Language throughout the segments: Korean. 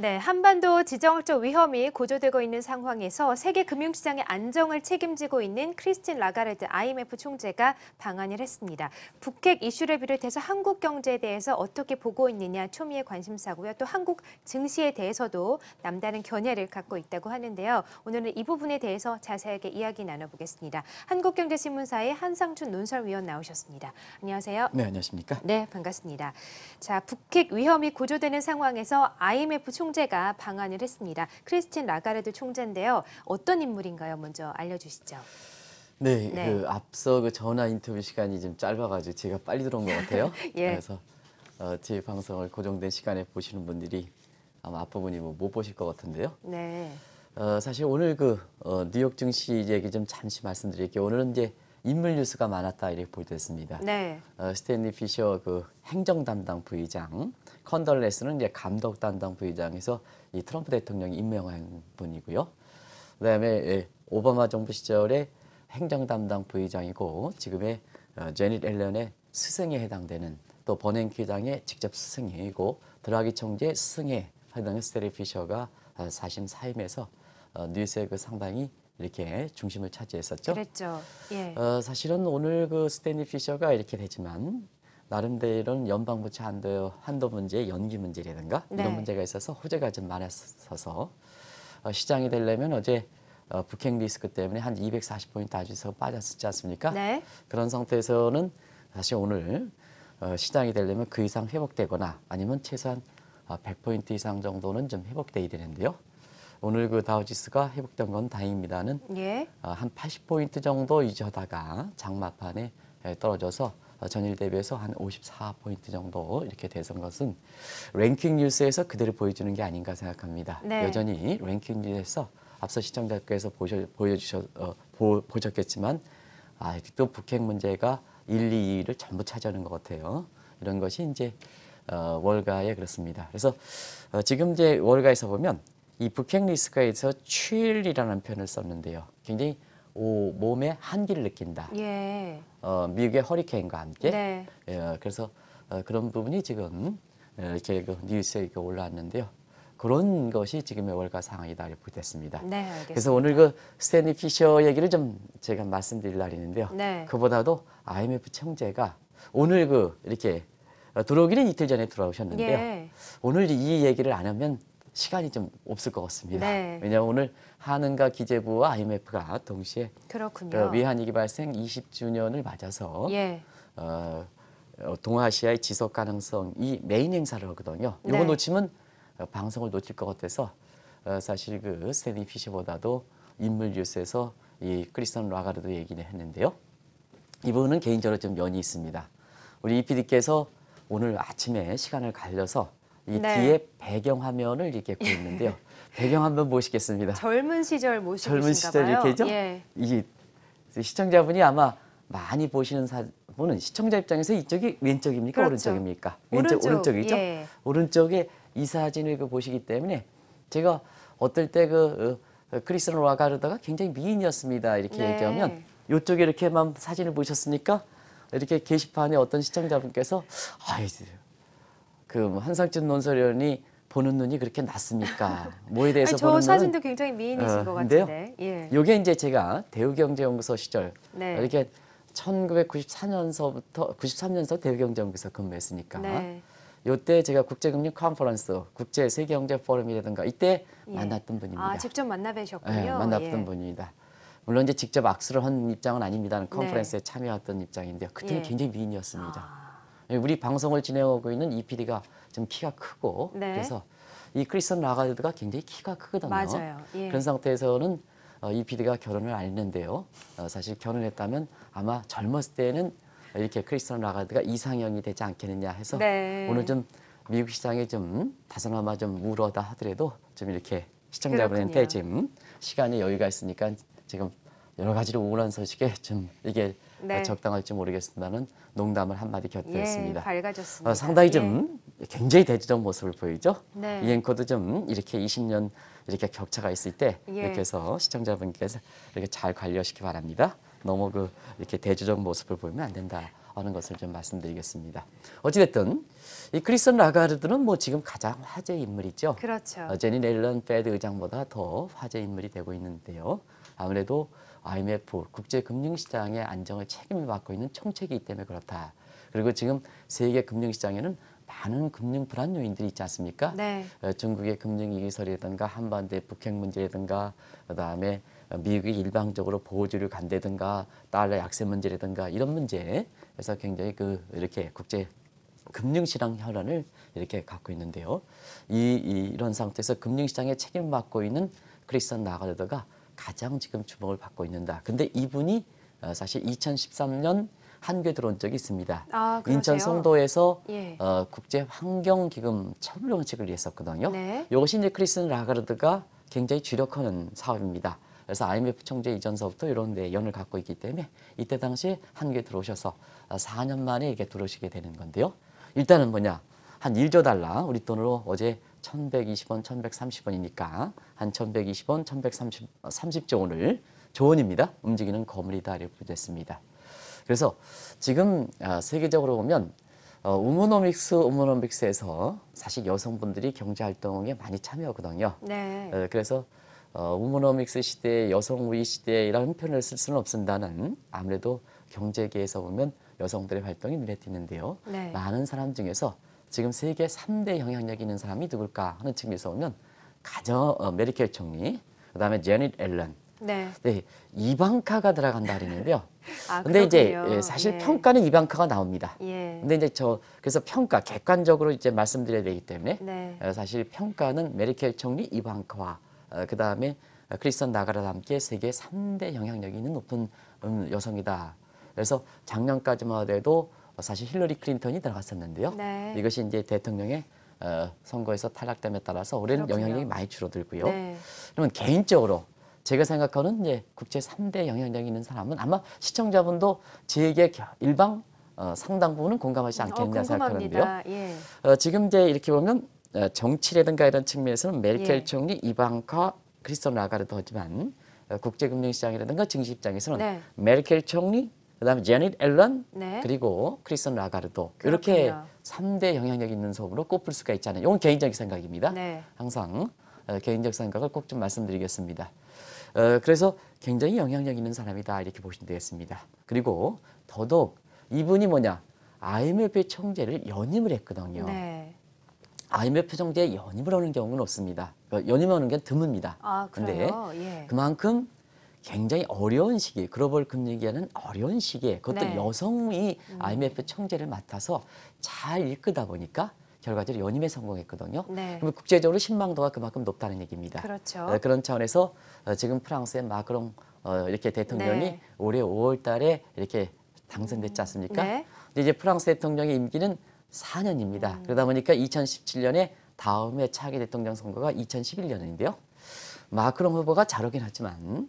네, 한반도 지정학적 위험이 고조되고 있는 상황에서 세계 금융시장의 안정을 책임지고 있는 크리스틴 라가르드 IMF 총재가 방한을 했습니다. 북핵 이슈를 비롯해서 한국 경제에 대해서 어떻게 보고 있느냐 초미의 관심사고요. 또 한국 증시에 대해서도 남다른 견해를 갖고 있다고 하는데요. 오늘은 이 부분에 대해서 자세하게 이야기 나눠보겠습니다. 한국경제신문사의 한상춘 논설위원 나오셨습니다. 안녕하세요. 네, 안녕하십니까? 네, 반갑습니다. 자, 북핵 위험이 고조되는 상황에서 IMF 총재가 방한을 했습니다. 크리스틴 라가르드 총재인데요. 어떤 인물인가요? 먼저 알려주시죠. 네, 네. 앞서 전화 인터뷰 시간이 좀 짧아가지고 제가 빨리 들어온 것 같아요. 예. 그래서 제 방송을 고정된 시간에 보시는 분들이 아마 앞부분이 못 보실 것 같은데요. 네. 사실 오늘 뉴욕 증시 얘기 좀 잠시 말씀드릴게요. 오늘은 이제 인물 뉴스가 많았다 이렇게 보도됐습니다. 네. 스탠리 피셔 행정 담당 부의장, 컨덜레스는 이제 감독 담당 부의장에서 이 트럼프 대통령이 임명한 분이고요. 그다음에 오바마 정부 시절에 행정 담당 부의장이고 지금의 제닛 앨런의 스승에 해당되는 또 버냉키 장의 직접 스승이고 드라기 총재 스승에 해당하는 스탠리 피셔가 사심 사임해서 뉴스에 상당히 이렇게 중심을 차지했었죠. 그랬죠. 예. 사실은 오늘 스탠리 피셔가 이렇게 되지만 나름대로는 연방부채 한도 문제, 연기 문제라든가 네. 이런 문제가 있어서 호재가 좀 많았어서 시장이 되려면 어제 북핵 리스크 때문에 한 240포인트 아주 빠졌었지 않습니까? 네. 그런 상태에서는 사실 오늘 시장이 되려면 그 이상 회복되거나 아니면 최소한 100포인트 이상 정도는 좀 회복돼야 되는데요. 오늘 다우지수가 회복된 건 다행입니다는 예. 한 80포인트 정도 유지하다가 장마판에 떨어져서 전일 대비해서 한 54포인트 정도 이렇게 되선 것은 랭킹 뉴스에서 그대로 보여주는 게 아닌가 생각합니다. 네. 여전히 랭킹 뉴스에서 앞서 시청자께서 보셨겠지만 아직도 북핵 문제가 1, 2위를 전부 차지하는 것 같아요. 이런 것이 이제 월가에 그렇습니다. 그래서 지금 이제 월가에서 보면 이 북핵 리스크에서 추일이라는 표현을 썼는데요. 굉장히 몸에 한기를 느낀다. 예. 미국의 허리케인과 함께. 네. 그래서 그런 부분이 지금 이렇게 뉴스에 올라왔는데요. 그런 것이 지금의 월가 상황이다 이렇게 됐습니다. 네, 알겠습니다. 그래서 오늘 스탠리 피셔 얘기를 좀 제가 말씀드릴 날이는데요. 네. 그보다도 IMF 총재가 오늘 이렇게 들어오기는 이틀 전에 들어오셨는데요. 예. 오늘 이 얘기를 안 하면 시간이 좀 없을 것 같습니다. 네. 왜냐하면 오늘 한은가 기재부와 IMF가 동시에 그렇군요. 외환위기 발생 20주년을 맞아서 예. 동아시아의 지속 가능성이 메인 행사를 하거든요. 이거 네. 놓치면 방송을 놓칠 것 같아서 사실 스탠리 피셔보다도 인물 뉴스에서 이 크리스틴 라가르드 얘기를 했는데요. 이분은 개인적으로 좀 연이 있습니다. 우리 EPD께서 오늘 아침에 시간을 갈려서 이 네. 뒤에 배경 화면을 이렇게 보이는데요. 배경 한번 보시겠습니다. 젊은 시절 모습이신가 젊은 시절 봐요. 이렇게죠? 예. 이 시청자분이 아마 많이 보시는 분은 시청자 입장에서 이쪽이 왼쪽입니까? 그렇죠. 오른쪽입니까? 오른쪽이죠? 예. 오른쪽에 이 사진을 보시기 때문에 제가 어떨 때 크리스틴 라가르드가 굉장히 미인이었습니다. 이렇게 네. 얘기하면 이쪽에 이렇게만 사진을 보셨으니까 이렇게 게시판에 어떤 시청자분께서 한상춘 논설위원이 보는 눈이 그렇게 낮습니까? 뭐에 대해서 저 보는 사진도 눈은 굉장히 미인이신 것 근데요. 같은데. 예. 요게 이제 제가 대우경제연구소 시절 네. 이렇게 1994년서 대우경제연구소 근무했으니까 네. 요때 제가 국제금융 컨퍼런스, 국제 세계경제 포럼이라든가 이때 예. 만났던 분입니다. 아, 직접 만나 뵈셨군요. 네, 만났던 예. 분입니다. 물론 이제 직접 악수를 한 입장은 아닙니다. 컨퍼런스에 네. 참여했던 입장인데요. 그때는 예. 굉장히 미인이었습니다. 아, 우리 방송을 진행하고 있는 EPD가 좀 키가 크고 네. 그래서 이 크리스틴 라가르드가 굉장히 키가 크거든요. 맞아요. 예. 그런 상태에서는 EPD가 결혼을 안 했는데요. 사실 결혼했다면 아마 젊었을 때는 이렇게 크리스틴 라가르드가 이상형이 되지 않겠느냐 해서 네. 오늘 좀 미국 시장에 좀 다소나마 좀 우러다 하더라도 좀 이렇게 시청자분한테 그렇군요. 지금 시간이 여유가 있으니까 지금 여러 가지로 우울한 소식에 좀 이게 네. 적당할지 모르겠습니다는 농담을 한마디 곁들였습니다. 예, 밝아졌습니다. 상당히 좀 굉장히 대조적 모습을 보이죠. 네. 이 앵커도 좀 이렇게 20년 이렇게 격차가 있을 때 예. 이렇게 해서 시청자분께서 이렇게 잘 관리하시기 바랍니다. 너무 이렇게 대조적 모습을 보이면 안 된다. 하는 것을 좀 말씀드리겠습니다. 어찌됐든 이 크리스틴 라가르드는 뭐 지금 가장 화제 인물이죠. 그렇죠. 제니 옐런 페드 의장보다 더 화제 인물이 되고 있는데요. 아무래도 IMF 국제금융시장의 안정을 책임을 맡고 있는 총책이기 때문에 그렇다. 그리고 지금 세계 금융시장에는 많은 금융 불안 요인들이 있지 않습니까? 네. 중국의 금융위기설이라든가 한반도의 북핵 문제라든가 그다음에 미국이 일방적으로 보호주를 간다든가 달러 약세 문제라든가 이런 문제 그래서 굉장히 이렇게 국제 금융시장 혈안을 이렇게 갖고 있는데요. 이런 상태에서 금융시장에 책임을 맡고 있는 크리스틴 라가르드가 가장 지금 주목을 받고 있는다. 근데 이분이 사실 2013년 한국에 들어온 적이 있습니다. 아, 인천 그러세요? 송도에서 예. 국제환경기금 철폐원칙을 했었거든요. 네. 이것이 이제 크리스틴 라가르드가 굉장히 주력하는 사업입니다. 그래서 IMF 총재 이전서부터 이런 내연을 갖고 있기 때문에 이때 당시에 한국에 들어오셔서 4년 만에 이렇게 들어오시게 되는 건데요. 일단은 뭐냐 한 1조 달러 우리 돈으로 어제 1120원, 1130원이니까 한 1120원, 1130조 원을 조원입니다. 움직이는 거물이다 이렇게 됐습니다. 그래서 지금 세계적으로 보면 우모노믹스에서 사실 여성분들이 경제활동에 많이 참여하거든요. 네. 그래서 우모노믹스 시대에 여성 우위 시대라는 표현을 쓸 수는 없습니다는 아무래도 경제계에서 보면 여성들의 활동이 눈에 띄는데요. 네. 많은 사람 중에서 지금 세계 3대 영향력 있는 사람이 누굴까 하는 측면에서 보면 가장 메르켈 총리, 그다음에 제닛 앨런, 네. 네, 이방카가 들어간다 그러는데요. 아, 근데 이제 그렇군요. 사실 예. 평가는 이방카가 나옵니다. 예. 근데 이제 그래서 평가 객관적으로 이제 말씀드려야 되기 때문에 네. 사실 평가는 메르켈 총리 이방카와 그다음에 크리스틴 라가르드와 함께 세계 3대 영향력이 있는 높은 여성이다. 그래서 작년까지만 해도 사실 힐러리 클린턴이 들어갔었는데요. 네. 이것이 이제 대통령의 선거에서 탈락됨에 따라서 올해는 그렇군요. 영향력이 많이 줄어들고요. 네. 그러면 개인적으로 제가 생각하는 이제 국제 3대 영향력 있는 사람은 아마 시청자분도 제게 일방 상당 부분은 공감하지 않겠냐 생각하는데요. 궁금합니다. 예. 지금 이제 이렇게 보면 정치라든가 이런 측면에서는 메르켈 예. 총리, 이방카, 크리스틴 라가르드 하지만 국제금융시장이라든가 증시시장에서는 네. 메르켈 총리, 그다음에 제닛 앨런, 네. 그리고 크리스틴 라가르드 이렇게 그렇군요. 3대 영향력 있는 소으로 꼽을 수가 있잖아요. 이건 개인적인 생각입니다. 네. 항상 개인적 생각을 꼭 좀 말씀드리겠습니다. 그래서 굉장히 영향력 있는 사람이다 이렇게 보시면 되겠습니다. 그리고 더더욱 이분이 뭐냐 IMF 총재를 연임을 했거든요. 네. IMF 총재에 연임을 하는 경우는 없습니다. 연임하는 게 드뭅니다. 아, 근데 그래요? 예. 그만큼 굉장히 어려운 시기, 글로벌 금융위기라는 어려운 시기에 그것도 네. 여성이 IMF 총재를 맡아서 잘 이끌다 보니까 결과적으로 연임에 성공했거든요. 네. 그러면 국제적으로 신망도가 그만큼 높다는 얘기입니다. 그렇죠. 그런 차원에서 지금 프랑스의 마크롱 이렇게 대통령이 네. 올해 5월 달에 이렇게 당선됐지 않습니까? 네. 근데 이제 프랑스 대통령의 임기는 4년입니다. 그러다 보니까 2017년에 다음에 차기 대통령 선거가 2011년인데요. 마크롱 후보가 잘하긴 하지만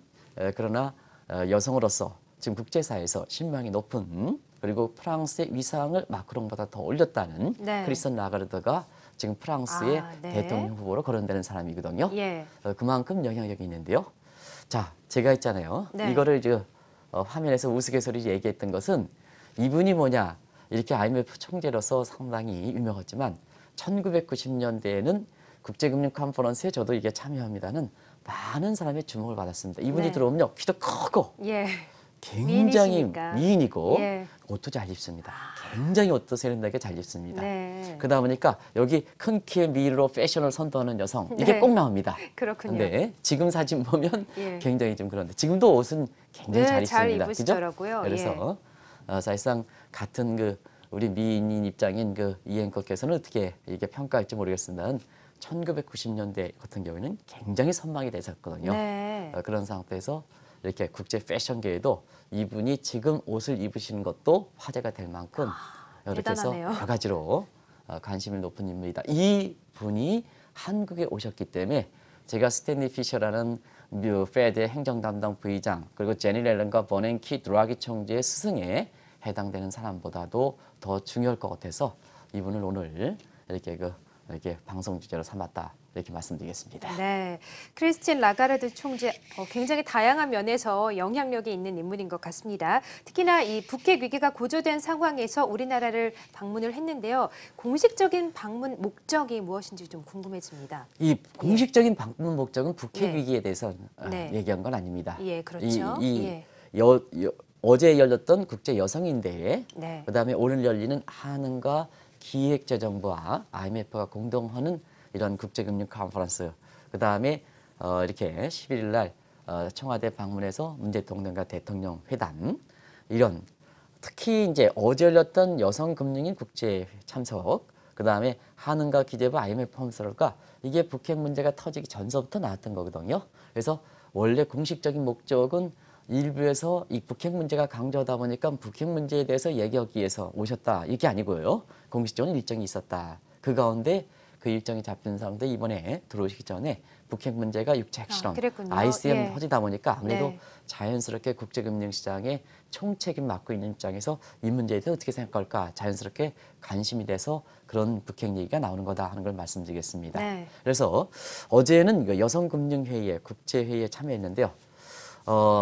그러나 여성으로서 지금 국제사회에서 신망이 높은 그리고 프랑스의 위상을 마크롱보다 더 올렸다는 네. 크리스틴 라가르드가 지금 프랑스의 아, 네. 대통령 후보로 거론되는 사람이거든요. 예. 그만큼 영향력이 있는데요. 자, 제가 있잖아요. 네. 이거를 화면에서 우스갯소리 얘기했던 것은 이분이 뭐냐 이렇게 IMF 총재로서 상당히 유명했지만 1990년대에는 국제금융 컨퍼런스에 저도 이게 참여합니다는 많은 사람의 주목을 받았습니다. 이분이 네. 들어오면요 키도 크고 예. 굉장히 미인이시니까. 미인이고 예. 옷도 잘 입습니다. 굉장히 옷도 세련되게 잘 입습니다. 네. 그러다 보니까 여기 큰 키의 미인으로 패션을 선도하는 여성 이게 네. 꼭 나옵니다. 그렇군요. 근데 지금 사진 보면 예. 굉장히 좀 그런데 지금도 옷은 굉장히 네, 잘 잘 입습니다. 입으시더라고요. 그죠? 그래서 사실상 같은 우리 미인인 입장인 이 앵커께서는 어떻게 이게 평가할지 모르겠습니다만 1990년대 같은 경우에는 굉장히 선망이 됐었거든요. 네. 그런 상태에서 이렇게 국제 패션계에도 이분이 지금 옷을 입으시는 것도 화제가 될 만큼 이렇게 해서 대단하네요. 여러 가지로 관심이 높은 인물이다. 이 분이 한국에 오셨기 때문에 제가 스탠리 피셔라는 페드의 행정 담당 부의장 그리고 제니 렐런과 버냉키 드라기 총재의 스승에 해당되는 사람보다도 더 중요할 것 같아서 이분을 오늘 이렇게 이렇게 방송 주제로 삼았다 이렇게 말씀드리겠습니다. 네, 크리스틴 라가르드 총재 굉장히 다양한 면에서 영향력이 있는 인물인 것 같습니다. 특히나 이 북핵 위기가 고조된 상황에서 우리나라를 방문을 했는데요. 공식적인 방문 목적이 무엇인지 좀 궁금해집니다. 이 공식적인 방문 목적은 북핵 네. 위기에 대해서 네. 얘기한 건 아닙니다. 예, 그렇죠. 예. 어제 열렸던 국제 여성인대회, 네. 그다음에 오늘 열리는 한은과 기획재정부와 IMF가 공동하는 이런 국제금융 컨퍼런스, 그다음에 이렇게 11일 날 청와대 방문해서 문 대통령과 대통령 회담, 이런 특히 이제 어제 열렸던 여성금융인 국제 참석, 그다음에 한은과 기재부 IMF 컨퍼런스가 이게 북핵 문제가 터지기 전서부터 나왔던 거거든요. 그래서 원래 공식적인 목적은 일부에서 이 북핵 문제가 강조하다 보니까 북핵 문제에 대해서 얘기하기 위해서 오셨다, 이게 아니고요. 공식적인 일정이 있었다. 그 가운데 그 일정이 잡힌 사람들 이번에 들어오시기 전에 북핵 문제가 육체 핵실험, 그랬군요. ICM 예. 터지다 보니까 아무래도 네. 자연스럽게 국제금융시장의 총책임 맡고 있는 입장에서 이 문제에 대해서 어떻게 생각할까 자연스럽게 관심이 돼서 그런 북핵 얘기가 나오는 거다 하는 걸 말씀드리겠습니다. 네. 그래서 어제는 여성금융회의에 국제회의에 참여했는데요.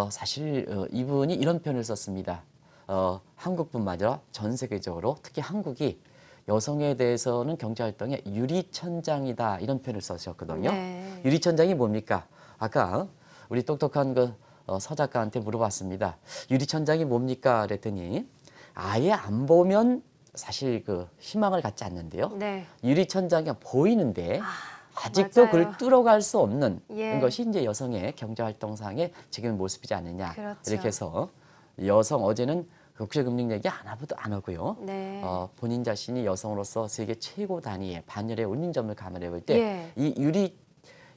사실 이분이 이런 표현을 썼습니다. 한국뿐만 아니라 전 세계적으로 특히 한국이 여성에 대해서는 경제활동의 유리천장이다, 이런 표현을 쓰셨거든요. 네. 유리천장이 뭡니까? 아까 우리 똑똑한 서 작가한테 물어봤습니다. 유리천장이 뭡니까? 그랬더니 아예 안 보면 사실 희망을 갖지 않는데요. 네. 유리천장이 보이는데 아직도 맞아요. 그걸 뚫어갈 수 없는 예. 것이 이제 여성의 경제활동상의 지금 모습이지 않느냐. 그렇죠. 이렇게 해서 여성 어제는 국제금융 얘기 안 하고요. 네. 본인 자신이 여성으로서 세계 최고 단위의 반열에 올린 점을 감안해 볼 때 예. 이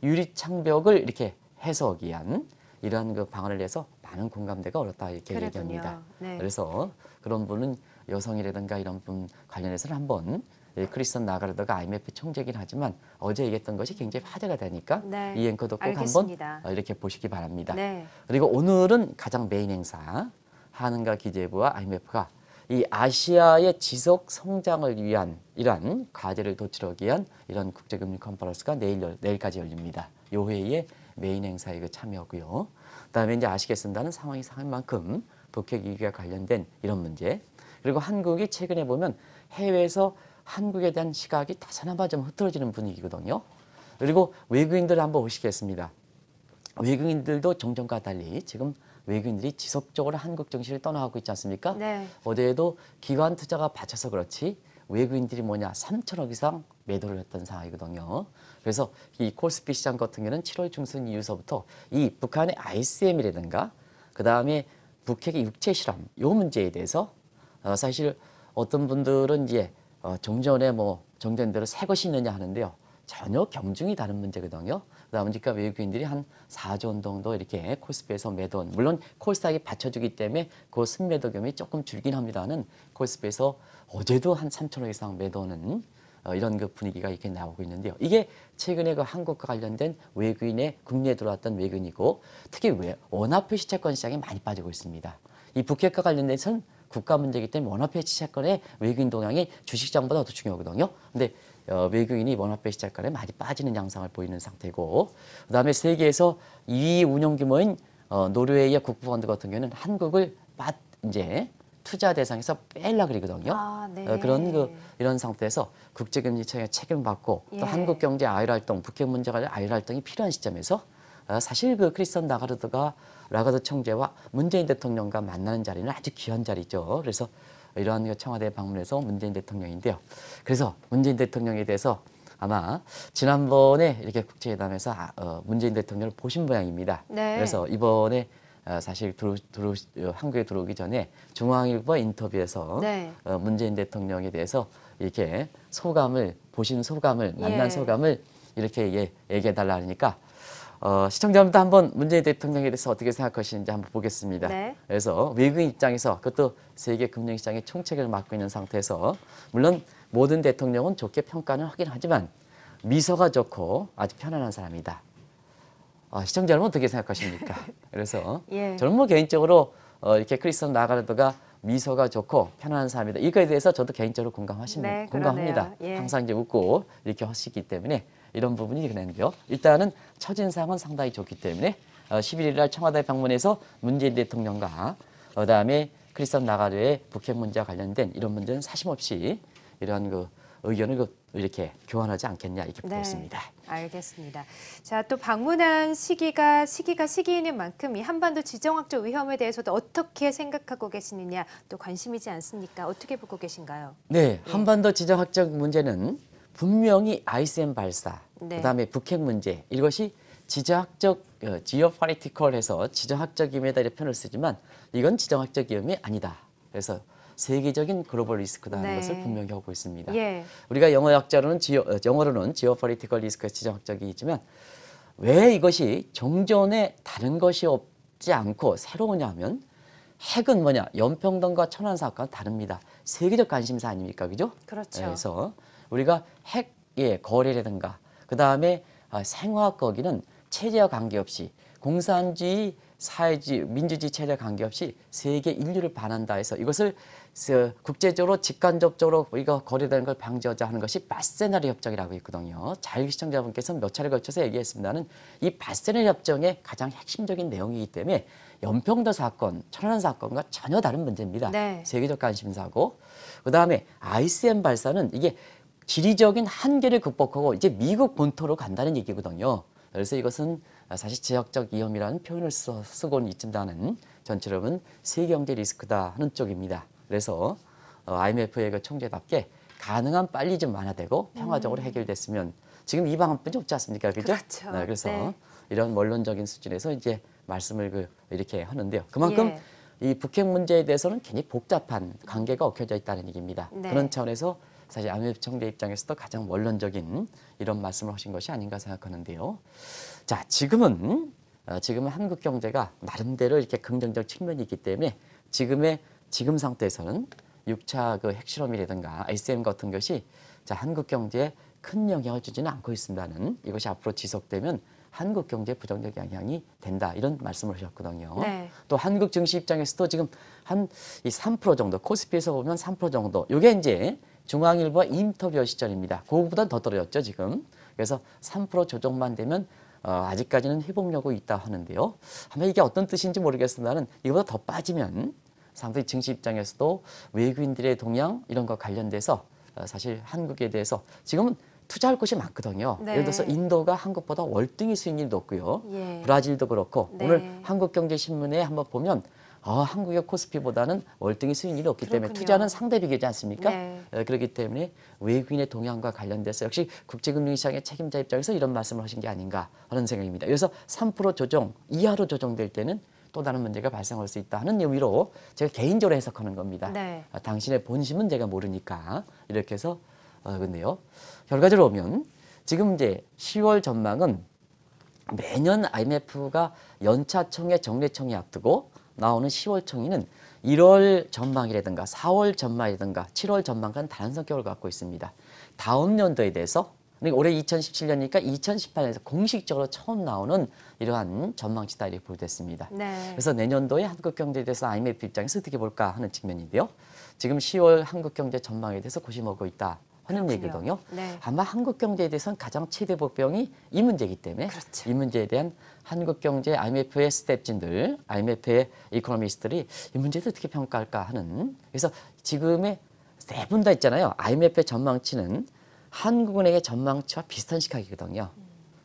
유리 창벽을 이렇게 해석하기 위한 이러한 방안을 내서 많은 공감대가 얻었다, 이렇게 그랬군요. 얘기합니다. 네. 그래서 그런 분은 여성이라든가 이런 분 관련해서는 한번 크리스틴 라가르드가 IMF 총재이긴 하지만 어제 얘기했던 것이 굉장히 화제가 되니까 네. 이 앵커도 꼭 알겠습니다. 한번 이렇게 보시기 바랍니다. 네. 그리고 오늘은 가장 메인 행사, 한은과 기재부와 IMF가 이 아시아의 지속 성장을 위한 이러한 과제를 도출하기 위한 이런 국제금융 컨퍼런스가 내일까지 열립니다. 이 회의에 메인 행사에 참여하고요. 그다음에 이제 아시겠습니다는 상황이 상한 만큼 북핵 위기와 관련된 이런 문제, 그리고 한국이 최근에 보면 해외에서 한국에 대한 시각이 다소나마 좀 흐트러지는 분위기거든요. 그리고 외국인들 한번 보시겠습니다. 외국인들도 종전과 달리 지금 외국인들이 지속적으로 한국 정시를 떠나가고 있지 않습니까? 네. 어제에도 기관 투자가 받쳐서 그렇지 외국인들이 3천억 이상 매도를 했던 상황이거든요. 그래서 이 코스피 시장 같은 경우는 7월 중순 이후서부터 이 북한의 ICM이라든가 그다음에 북핵의 육체 실험 요 문제에 대해서 사실 어떤 분들은 이제 종전에 정된 대로 새 것이 있느냐 하는데요. 전혀 경중이 다른 문제거든요. 그러다 보니까 외국인들이 한 4조 원 정도 이렇게 코스피에서 매도한, 물론 코스닥이 받쳐주기 때문에 그 순매도 금액이 조금 줄긴 합니다는 코스피에서 어제도 한 3천억 이상 매도하는 이런 분위기가 이렇게 나오고 있는데요. 이게 최근에 한국과 관련된 외국인의 국내에 들어왔던 외국인이고 특히 원화표 시채권 시장에 많이 빠지고 있습니다. 이 북핵과 관련돼서는 국가 문제이기 때문에 원화표 시채권의 외국인 동향이 주식시장보다 더 중요하거든요. 근데 외국인이 원화표 시채권에 많이 빠지는 양상을 보이는 상태고, 그다음에 세계에서 2위 운용 규모인 노르웨이의 국부펀드 같은 경우는 한국을 이제 투자 대상에서 뺄라 그러거든요. 네. 이런 상태에서 국제금융청의 책임을 받고 예. 또 한국 경제 아이를 활동, 북핵 문제가 아이를 활동이 필요한 시점에서 사실 크리스틴 라가르드 총재와 문재인 대통령과 만나는 자리는 아주 귀한 자리죠. 그래서 이러한 청와대 방문에서 문재인 대통령인데요. 그래서 문재인 대통령에 대해서 아마 지난번에 이렇게 국제회담에서 문재인 대통령을 보신 모양입니다. 네. 그래서 이번에 사실 한국에 들어오기 전에 중앙일보 인터뷰에서 네. 문재인 대통령에 대해서 이렇게 보신 소감을, 만난 예. 소감을 이렇게 얘기해달라 하니까 시청자분들 한번 문재인 대통령에 대해서 어떻게 생각하시는지 한번 보겠습니다. 네. 그래서 외국인 입장에서 그것도 세계 금융시장의 총책을 맡고 있는 상태에서 물론 모든 대통령은 좋게 평가는 하긴 하지만 미소가 좋고 아주 편안한 사람이다. 시청자 여러분 어떻게 생각하십니까? 그래서 예. 저는 개인적으로 이렇게 크리스틴 라가르드가 미소가 좋고 편안한 사람이다. 이거에 대해서 저도 개인적으로 네, 공감합니다. 그러네요. 예. 항상 이제 웃고 이렇게 하시기 때문에 이런 부분이 그랬는데요. 일단은 첫인상은 상당히 좋기 때문에 11일 날 청와대 방문해서 문재인 대통령과 그다음에 크리스천 라가르의 북핵 문제와 관련된 이런 문제는 사심없이 이러한 그 의견을 이렇게 교환하지 않겠냐 이렇게 보고 있습니다. 알겠습니다. 자, 또 방문한 시기가 시기인 만큼 이 한반도 지정학적 위험에 대해서도 어떻게 생각하고 계시느냐 또 관심이지 않습니까? 어떻게 보고 계신가요? 네, 한반도 지정학적 문제는 분명히 ICBM 발사, 네. 그다음에 북핵 문제 이것이 지정학적 지오포리티컬해서 지정학적 위험이다 이렇게 표현을 쓰지만 이건 지정학적 위험이 아니다. 그래서 세계적인 글로벌 리스크다는 네. 것을 분명히 하고 있습니다. 예. 우리가 영어로는 지오포리티컬 리스크 지정학적이지만 왜 이것이 종전에 다른 것이 없지 않고 새로우냐 하면 핵은 뭐냐? 연평don과 천안 사건과 다릅니다. 세계적 관심사 아닙니까? 그죠? 그렇죠. 그래서 우리가 핵의 거래라든가 그다음에 생화학 거기는 체제와 관계없이 공산주의, 사회주의, 민주주의 체제와 관계없이 세계 인류를 반한다 해서 이것을 국제적으로 직간접적으로 우리가 거래되는 걸 방지하자 하는 것이 바세나르 협정이라고 있거든요. 자유 시청자분께서 몇 차례 걸쳐서 얘기했습니다는 이 바세나르 협정의 가장 핵심적인 내용이기 때문에 연평도 사건, 천안 사건과 전혀 다른 문제입니다. 네. 세계적 관심사고 그다음에 ICBM 발사는 이게 지리적인 한계를 극복하고 이제 미국 본토로 간다는 얘기거든요. 그래서 이것은 사실 지역적 위험이라는 표현을 쓰고는 있지만은 전체적으로는 세계경제 리스크다 하는 쪽입니다. 그래서 IMF의 그 총재답게 가능한 빨리 좀 완화되고 평화적으로 해결됐으면 지금 이 방안뿐이 없지 않습니까? 그죠? 그렇죠. 네, 그래서 네. 이런 원론적인 수준에서 이제 말씀을 이렇게 하는데요. 그만큼 예. 이 북핵 문제에 대해서는 굉장히 복잡한 관계가 얽혀져 있다는 얘기입니다. 네. 그런 차원에서 사실 IMF 총재 입장에서도 가장 원론적인 이런 말씀을 하신 것이 아닌가 생각하는데요. 자, 지금은 한국 경제가 나름대로 이렇게 긍정적 측면이 있기 때문에 지금 상태에서는 6차 그 핵실험이라든가 ICBM 같은 것이 한국 경제에 큰 영향을 주지는 않고 있습니다는 이것이 앞으로 지속되면 한국 경제에 부정적 영향이 된다 이런 말씀을 하셨거든요. 네. 또 한국 증시 입장에서도 지금 한 이 3% 정도 코스피에서 보면 3% 정도 이게 이제 중앙일보와 인터뷰 시절입니다. 그거보다 더 떨어졌죠 지금. 그래서 3% 조정만 되면 아직까지는 회복력이 있다 하는데요. 아마 이게 어떤 뜻인지 모르겠습니다는 이거보다 더 빠지면 상당히 증시 입장에서도 외국인들의 동향 이런 거 관련돼서 사실 한국에 대해서 지금은 투자할 곳이 많거든요. 네. 예를 들어서 인도가 한국보다 월등히 수익률이 높고요. 예. 브라질도 그렇고 네. 오늘 한국경제신문에 한번 보면 한국의 코스피보다는 월등히 수익률이 높기 때문에 그렇군요. 투자는 상대 비교지 않습니까? 네. 그렇기 때문에 외국인의 동향과 관련돼서 역시 국제금융시장의 책임자 입장에서 이런 말씀을 하신 게 아닌가 하는 생각입니다. 그래서 3% 조정 이하로 조정될 때는 또 다른 문제가 발생할 수 있다 하는 의미로 제가 개인적으로 해석하는 겁니다. 네. 당신의 본심은 제가 모르니까 이렇게 해서 근데요. 결과적으로 보면 지금 이제 10월 전망은 매년 IMF가 연차 총회 정례총회 앞두고 나오는 10월 총회는 1월 전망이라든가 4월 전망이라든가 7월 전망과는 다른 성격을 갖고 있습니다. 다음 연도에 대해서 올해 2017년이니까 2018년에서 공식적으로 처음 나오는 이러한 전망치다 이렇게 보됐습니다. 네. 그래서 내년도에 한국 경제에 대해서 IMF 입장에서 어떻게 볼까 하는 측면인데요. 지금 10월 한국 경제 전망에 대해서 고심하고 있다 하는 그렇군요. 얘기거든요. 네. 아마 한국 경제에 대해서는 가장 최대 복병이 이 문제이기 때문에 그렇죠. 이 문제에 대한 한국 경제 IMF의 스텝진들, IMF의 이코노미스트들이 이 문제를 어떻게 평가할까 하는 그래서 지금의 세 분 다 있잖아요. IMF의 전망치는 한국은행의 전망치와 비슷한 시각이거든요.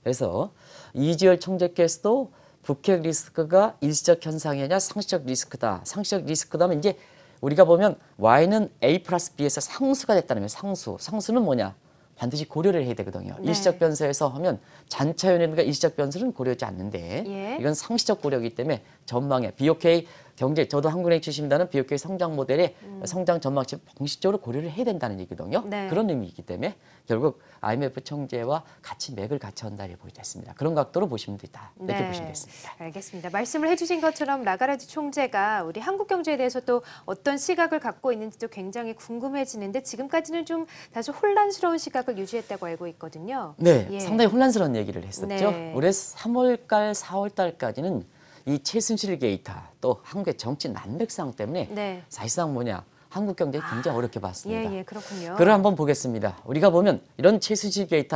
그래서 이지열 총재께서도 북핵 리스크가 일시적 현상이냐 상시적 리스크다. 상시적 리스크다면 이제 우리가 보면 Y는 A 플러스 B에서 상수가 됐다는 상수. 상수는 뭐냐? 반드시 고려를 해야 되거든요. 네. 일시적 변수에서 하면 잔차연이라든가 일시적 변수는 고려하지 않는데 예. 이건 상시적 고려이기 때문에 전망에 BOK 경제 저도 한국은행 출신입니다는 BOK 성장 모델의 성장 전망치 공식적으로 고려를 해야 된다는 얘기거든요. 네. 그런 의미이기 때문에 결국 IMF 총재와 같이 맥을 같이 한다 이렇게 보겠습니다. 그런 각도로 보시면 된다 이렇게 네. 보시면 되겠습니다. 알겠습니다. 말씀을 해주신 것처럼 라가르드 총재가 우리 한국 경제에 대해서 또 어떤 시각을 갖고 있는지도 굉장히 궁금해지는데 지금까지는 좀 다소 혼란스러운 시각을 유지했다고 알고 있거든요. 네, 예. 상당히 혼란스러운 얘기를 했었죠. 네. 올해 3월달, 4월달까지는 이 최순실 게이트 또 한국의 정치 난맥상 때문에 네. 사실상 뭐냐 한국 경제 굉장히 어렵게 봤습니다. 예, 그렇군요. 그걸 한번 보겠습니다. 우리가 보면 이런 최순실 게이트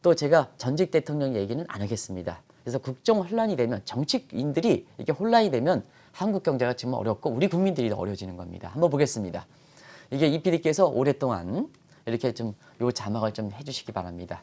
또 제가 전직 대통령 얘기는 안 하겠습니다. 그래서 국정 혼란이 되면 정치인들이 이렇게 혼란이 되면 한국 경제가 지금 어렵고 우리 국민들이 더 어려워지는 겁니다. 한번 보겠습니다. 이게 이 PD께서 오랫동안 이렇게 좀 요 자막을 좀 해주시기 바랍니다.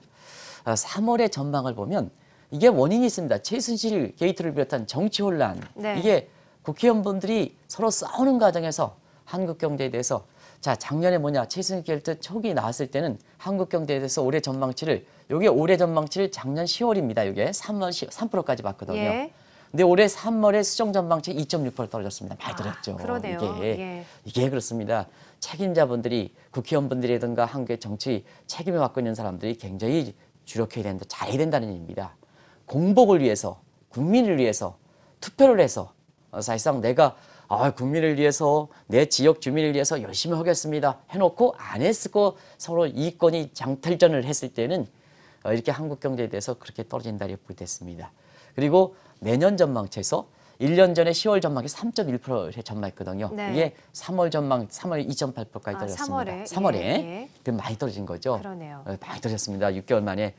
3월의 전망을 보면 이게 원인이 있습니다. 최순실 게이트를 비롯한 정치 혼란. 네. 이게 국회의원분들이 서로 싸우는 과정에서 한국 경제에 대해서 자 작년에 뭐냐 최순실 게이트 초기 나왔을 때는 한국 경제에 대해서 올해 전망치를 요게 올해 전망치를 작년 10월입니다. 요게 3%까지 봤거든요. 예. 근데 올해 3월에 수정 전망치 2.6% 떨어졌습니다. 많이 떨어졌죠. 그러네요. 이게 그렇습니다. 책임자분들이 국회의원분들이든가 한국의 정치 책임을 맡고 있는 사람들이 굉장히 주력해야 된다, 잘해야 된다는 얘기입니다. 공복을 위해서, 국민을 위해서 투표를 해서 사실상 내가 국민을 위해서 내 지역 주민을 위해서 열심히 하겠습니다 해놓고 안 했고 서로 이권이 장탈전을 했을 때는 이렇게 한국 경제에 대해서 그렇게 떨어진다 이렇게 보겠습니다. 그리고 내년 전망치에서 1년 전에 10월 전망이 3.1%의 전망했거든요. 네. 이게 3월 전망 3월 2.8%까지 떨어졌습니다. 3월에 예. 그 많이 떨어진 거죠. 그러네요. 많이 떨어졌습니다. 6개월 만에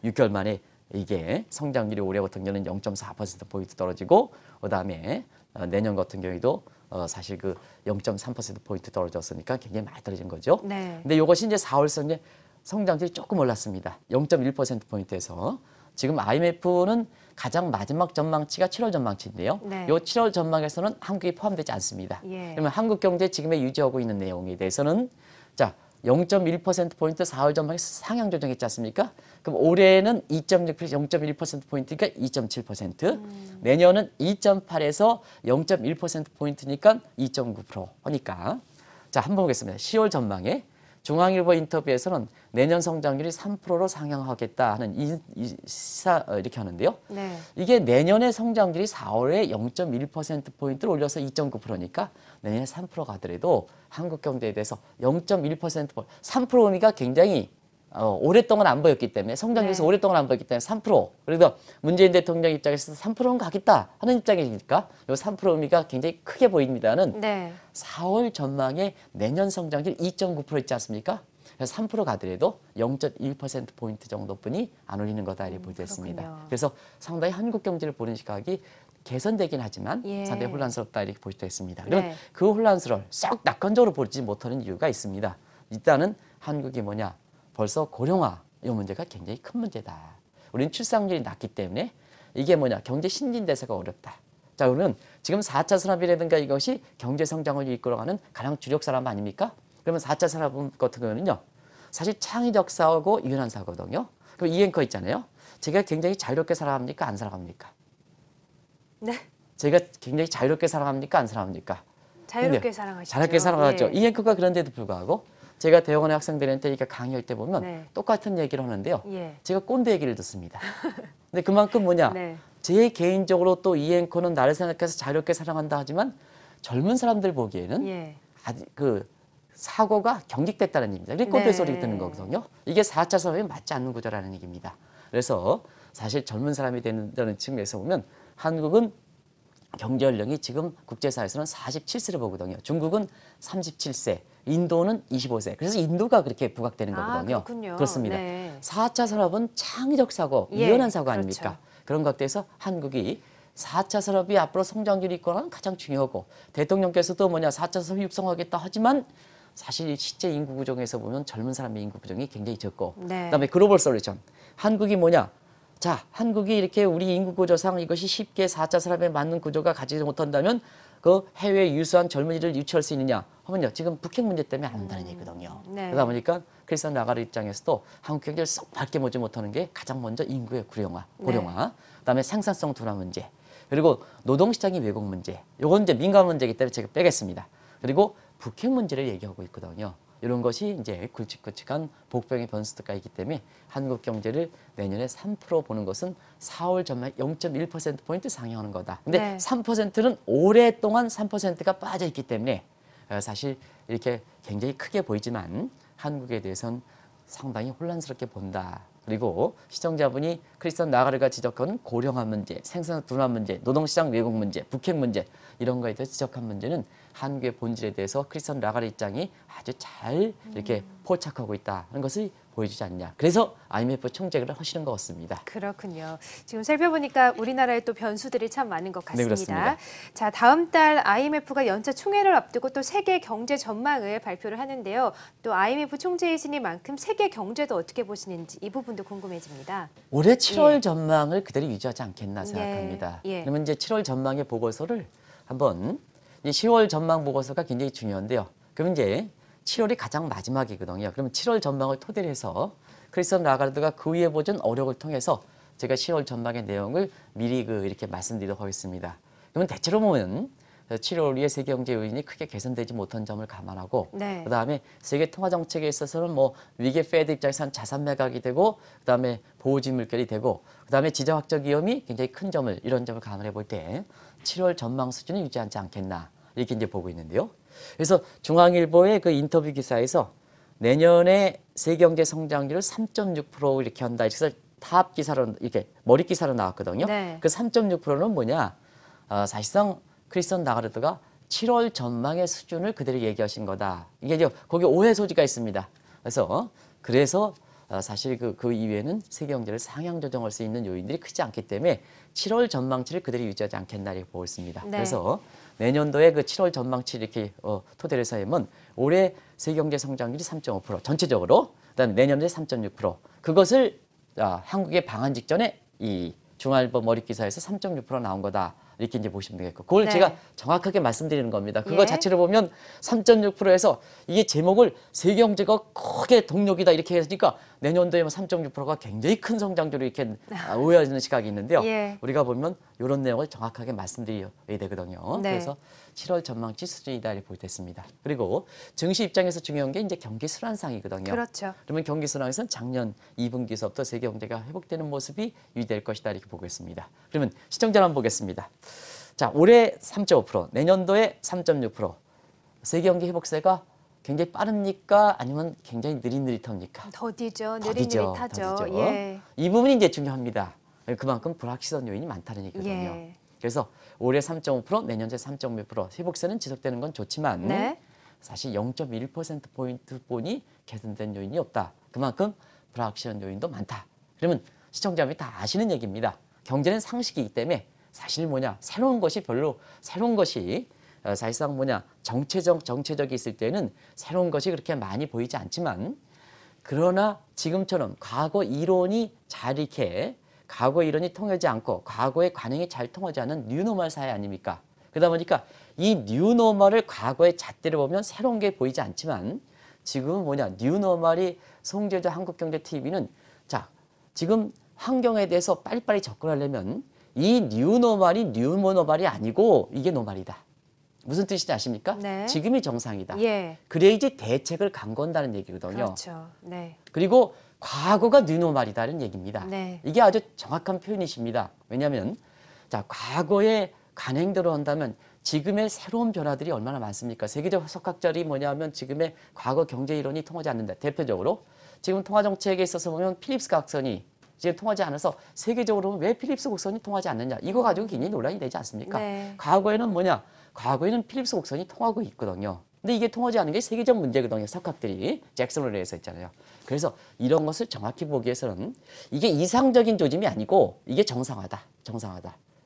6개월 만에 이게 성장률이 올해 같은 경우는 0.4%포인트 떨어지고 그다음에 내년 같은 경우에도 사실 그 0.3%포인트 떨어졌으니까 굉장히 많이 떨어진 거죠. 네. 근데 이것이 이제 4월서 성장률이 조금 올랐습니다. 0.1%포인트에서 지금 IMF는 가장 마지막 전망치가 7월 전망치인데요. 네. 이 7월 전망에서는 한국이 포함되지 않습니다. 예. 그러면 한국 경제 지금에 유지하고 있는 내용에 대해서는 자 0.1%포인트 4월 전망에서 상향 조정했지 않습니까? 그럼 올해는 2.6%, 0.1%포인트니까 2.7%, 내년은 2.8에서 0.1%포인트니까 2.9% 하니까 자 한번 보겠습니다. 10월 전망에 중앙일보 인터뷰에서는 내년 성장률이 3%로 상향하겠다 하는 시사 이렇게 하는데요. 네. 이게 내년의 성장률이 4월에 0.1%포인트를 올려서 2.9%니까 내년에 3%가 하더라도 한국 경제에 대해서 0.1%, 3% 의미가 굉장히 오랫동안 안 보였기 때문에 성장률에서 네. 오랫동안 안 보였기 때문에 3%. 그래서 문재인 대통령 입장에서 3%는 가겠다 하는 입장이니까 이 3% 의미가 굉장히 크게 보입니다는 네. 4월 전망에 내년 성장률 2.9% 있지 않습니까? 그래서 3% 가더라도 0.1%포인트 정도뿐이 안 올리는 거다 이렇게 보겠습니다. 그렇군요. 그래서 상당히 한국 경제를 보는 시각이 개선되긴 하지만 예. 상당히 혼란스럽다 이렇게 볼 수가 있습니다. 그럼 네. 그 혼란스러움을 썩 낙관적으로 보지 못하는 이유가 있습니다. 일단은 한국이 뭐냐? 벌써 고령화 이 문제가 굉장히 큰 문제다. 우리는 출산율이 낮기 때문에 이게 뭐냐? 경제 신진대사가 어렵다. 자, 그러면 지금 4차 산업이라든가 이것이 경제 성장을 이끌어가는 가장 주력 산업 아닙니까? 그러면 4차 산업 같은 경우는요. 사실 창의적 사고고 유연한 사고거든요. 그럼 이 앵커 있잖아요. 제가 굉장히 자유롭게 살아갑니까? 안 살아갑니까? 네. 제가 굉장히 자유롭게 살아갑니까? 안 살아갑니까? 자유롭게 살아가시죠. 자유롭게 살아가죠. 예. 이 앵커가 그런데도 불구하고 제가 대학원의 학생들한테 이렇게 강의할 때 보면 네. 똑같은 얘기를 하는데요. 예. 제가 꼰대 얘기를 듣습니다. 근데 그만큼 뭐냐? 네. 제 개인적으로 또 이 앵커는 나를 생각해서 자유롭게 살아간다 하지만 젊은 사람들 보기에는 예. 아직 그 사고가 경직됐다는 얘기입니다. 그게 꼰대 네. 소리 듣는 거거든요. 이게 4차 산업에 맞지 않는 구조라는 얘기입니다. 그래서 사실 젊은 사람이 된다는 측면에서 보면 한국은 경제 연령이 지금 국제사회에서는 47세를 보거든요. 중국은 37세, 인도는 25세. 그래서 인도가 그렇게 부각되는 거거든요. 그렇군요. 그렇습니다. 네. 4차 산업은 창의적 사고, 예, 유연한 사고 그렇죠. 아닙니까? 그런 것들에서 한국이 4차 산업이 앞으로 성장률이 있거나 가장 중요하고 대통령께서도 뭐냐 4차 산업 육성하겠다 하지만 사실 실제 인구 구조에서 보면 젊은 사람의 인구 구조이 굉장히 적고 네. 그다음에 글로벌 솔루션 한국이 뭐냐 자 한국이 이렇게 우리 인구 구조상 이것이 쉽게 4차 산업에 맞는 구조가 가지지 못한다면 그 해외에 유수한 젊은이를 유치할 수 있느냐 하면요 지금 북핵 문제 때문에 안 한다는 얘기거든요. 네. 그러다 보니까 크리스찬 라가르 입장에서도 한국 경제를 쏙 밝게 보지 못하는 게 가장 먼저 인구의 고령화, 그다음에 생산성 둔화 문제, 그리고 노동시장의 왜곡 문제. 요건 이제 민감 문제이기 때문에 제가 빼겠습니다. 그리고 북핵 문제를 얘기하고 있거든요. 이런 것이 이제 굵직굵직한 복병의 변수가 있기 때문에 한국 경제를 내년에 3% 보는 것은 4월 전망 0.1%포인트 상향하는 거다. 근데 네. 3%는 오랫동안 3%가 빠져 있기 때문에 사실 이렇게 굉장히 크게 보이지만 한국에 대해서는 상당히 혼란스럽게 본다. 그리고 시청자분이 크리스천 라가르가 지적한 고령화 문제, 생산 둔화 문제, 노동시장 왜곡 문제, 북핵 문제 이런 거에 대해서 지적한 문제는 한국의 본질에 대해서 크리스천 라가르 입장이 아주 잘 이렇게 포착하고 있다는 것을 보여주지 않냐. 그래서 IMF 총재를 하시는 것 같습니다. 그렇군요. 지금 살펴보니까 우리나라에 또 변수들이 참 많은 것 네, 같습니다. 그렇습니다. 자, 다음 달 IMF가 연차 총회를 앞두고 또 세계 경제 전망을 발표를 하는데요. 또 IMF 총재이시니만큼 세계 경제도 어떻게 보시는지 이 부분도 궁금해집니다. 올해 7월 예. 전망을 그대로 유지하지 않겠나 생각합니다. 예. 그러면 이제 7월 전망의 보고서를 한번 이제 10월 전망 보고서가 굉장히 중요한데요. 그럼 이제 7월이 가장 마지막이거든요. 그러면 7월 전망을 토대로 해서 크리스천 라가르드가 그 위에 보존 어력을 통해서 제가 10월 전망의 내용을 미리 이렇게 말씀드리도록 하겠습니다. 그러면 대체로 보면 7월 이후에 세계 경제 요인이 크게 개선되지 못한 점을 감안하고 네. 그다음에 세계 통화 정책에 있어서는 뭐 위기 페드 입장에서는 자산 매각이 되고 그다음에 보호지 물결이 되고 그다음에 지정학적 위험이 굉장히 큰 점을 이런 점을 감안해 볼 때 7월 전망 수준을 유지하지 않겠나 이렇게 이제 보고 있는데요. 그래서 중앙일보의 그 인터뷰 기사에서 내년에 세계 경제 성장률을 3.6% 이렇게 한다. 그래서 탑 기사로 이렇게 머리 기사로 나왔거든요. 네. 그 3.6%는 뭐냐? 사실상 크리스천 라가르드가 7월 전망의 수준을 그대로 얘기하신 거다. 이게 이제 거기 오해 소지가 있습니다. 그래서 사실 그 이외에는 세계 경제를 상향 조정할 수 있는 요인들이 크지 않기 때문에 7월 전망치를 그대로 유지하지 않겠나 이렇게 보고 있습니다. 네. 그래서 내년도에 그 7월 전망치 이렇게 토대로 해서 하면 올해 세계 경제 성장률이 3.5% 전체적으로 그다음에 내년도에 3.6% 그것을 한국의 방한 직전에 이 중앙일보 머리 기사에서 3.6% 나온 거다. 이렇게 이제 보시면 되겠고 그걸 네. 제가 정확하게 말씀드리는 겁니다. 그거 예. 자체를 보면 3.6%에서 이게 제목을 세계 경제가 크게 동력이다 이렇게 했으니까 내년도에 3.6%가 굉장히 큰 성장률을 이렇게 오해하는 시각이 있는데요. 예. 우리가 보면 이런 내용을 정확하게 말씀드려야 되거든요. 네. 그래서 7월 전망치 수준이다 이렇게 보겠습니다. 그리고 증시 입장에서 중요한 게 이제 경기 순환상이거든요. 그렇죠. 그러면 경기 순환에서는 작년 2분기서부터 세계 경제가 회복되는 모습이 유지될 것이다 이렇게 보겠습니다. 그러면 시청자 한번 보겠습니다. 자, 올해 3.5%, 내년도에 3.6%. 세계 경기 회복세가 굉장히 빠릅니까? 아니면 굉장히 느릿느릿합니까? 더디죠. 더디죠. 느릿느릿하죠. 예. 이 부분이 이제 중요합니다. 그만큼 불확실한 요인이 많다는 얘기거든요. 예. 그래서 올해 3.5%, 내년도에 3.5% 회복세는 지속되는 건 좋지만 네. 사실 0.1%포인트 본이 개선된 요인이 없다. 그만큼 불확실한 요인도 많다. 그러면 시청자분이 다 아시는 얘기입니다. 경제는 상식이기 때문에 사실 새로운 것이 사실상 정체적이 있을 때는 새로운 것이 그렇게 많이 보이지 않지만 그러나 지금처럼 과거 이론이 통하지 않고 과거의 관행이 잘 통하지 않은 뉴노멀 사회 아닙니까? 그러다 보니까 이 뉴노멀을 과거의 잣대를 보면 새로운 게 보이지 않지만 지금은 뉴노멀이 송재조 한국경제TV는 지금 환경에 대해서 빨리빨리 접근하려면 이 뉴노멀이 뉴모노멀이 아니고 이게 노멀이다. 무슨 뜻인지 아십니까? 네. 지금이 정상이다. 예. 그래야지 대책을 강구한다는 얘기거든요. 그렇죠. 네. 그리고 과거가 뉴노멀이다는 얘기입니다. 네. 이게 아주 정확한 표현이십니다. 왜냐하면 과거의 관행대로 한다면 지금의 새로운 변화들이 얼마나 많습니까? 세계적 석학절이 뭐냐면 지금의 과거 경제 이론이 통하지 않는다. 대표적으로 지금 통화 정책에 있어서 보면 필립스 각선이 지금 통하지 않아서 세계적으로 왜 필립스 곡선이 통하지 않느냐 이거 가지고 굉장히 논란이 되지 않습니까? 네. 과거에는 필립스 곡선이 통하고 있거든요. 근데 이게 통하지 않은 게 세계적 문제거든요. 석학들이 잭슨을 위해서 했잖아요. 그래서 이런 것을 정확히 보기 위해서는 이게 이상적인 조짐이 아니고 이게 정상화다.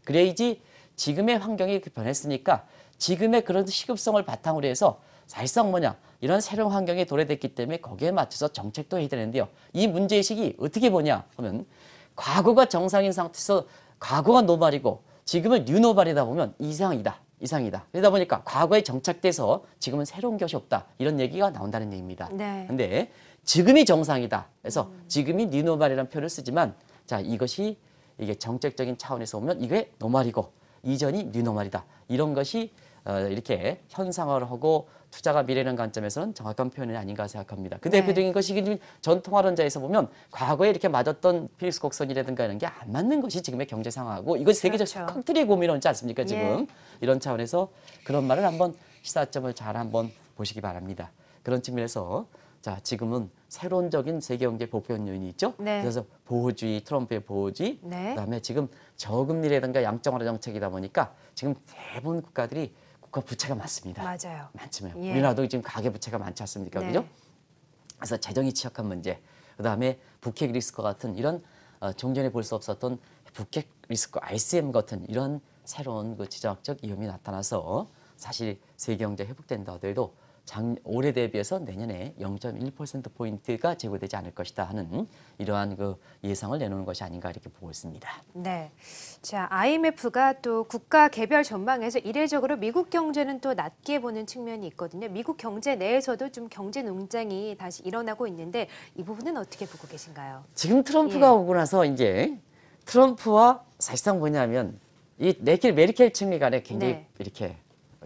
그래야지 지금의 환경이 이렇게 변했으니까 지금의 그런 시급성을 바탕으로 해서 사실상 이런 새로운 환경에 도래됐기 때문에 거기에 맞춰서 정책도 해야 되는데요. 이 문제의식이 어떻게 보냐 하면 과거가 정상인 상태에서 과거가 노말이고 지금은 뉴노말이다 보면 이상이다. 그러다 보니까 과거에 정착돼서 지금은 새로운 것이 없다. 이런 얘기가 나온다는 얘기입니다. 네. 근데 지금이 정상이다. 그래서 지금이 뉴노말이라는 표현을 쓰지만 이게 정책적인 차원에서 보면 이게 노말이고 이전이 뉴노말이다. 이런 것이 이렇게 현상화하고 투자가 미래라는 관점에서는 정확한 표현이 아닌가 생각합니다. 그 네. 대표적인 것이 전통화론자에서 보면 과거에 이렇게 맞았던 필립스 곡선이라든가 이런 게 안 맞는 것이 지금의 경제 상황이고 이것이 세계적 그렇죠. 칵트리의 고민이지 않습니까 지금. 예. 이런 차원에서 그런 말을 한번 시사점을 잘 한번 보시기 바랍니다. 그런 측면에서 자, 지금은 세론적인 세계 경제 보편 요인이 있죠. 네. 그래서 보호주의, 트럼프의 보호주의, 네. 그다음에 지금 저금리라든가 양적완화 정책이다 보니까 지금 대부분 국가들이 국가 부채가 많습니다. 맞아요. 많지만 예. 우리나라도 지금 가계 부채가 많지 않습니까? 네. 그죠? 그래서 재정이 취약한 문제, 그다음에 북핵 리스크 같은 이런 종전에 볼 수 없었던 북핵 리스크, ICM 같은 이런 새로운 그 지정학적 위험이 나타나서 사실 세계 경제 회복된다 하더라도 올해 대비해서 내년에 0.1%포인트가 제고되지 않을 것이다 하는 이러한 그 예상을 내놓는 것이 아닌가 이렇게 보고 있습니다. 네. 자, IMF가 또 국가 개별 전망에서 이례적으로 미국 경제는 또 낮게 보는 측면이 있거든요. 미국 경제 내에서도 좀 경제 농장이 다시 일어나고 있는데 이 부분은 어떻게 보고 계신가요? 지금 트럼프가 예. 오고 나서 이제 트럼프와 사실상 뭐냐면 이 메르켈 총리 간에 굉장히 네. 이렇게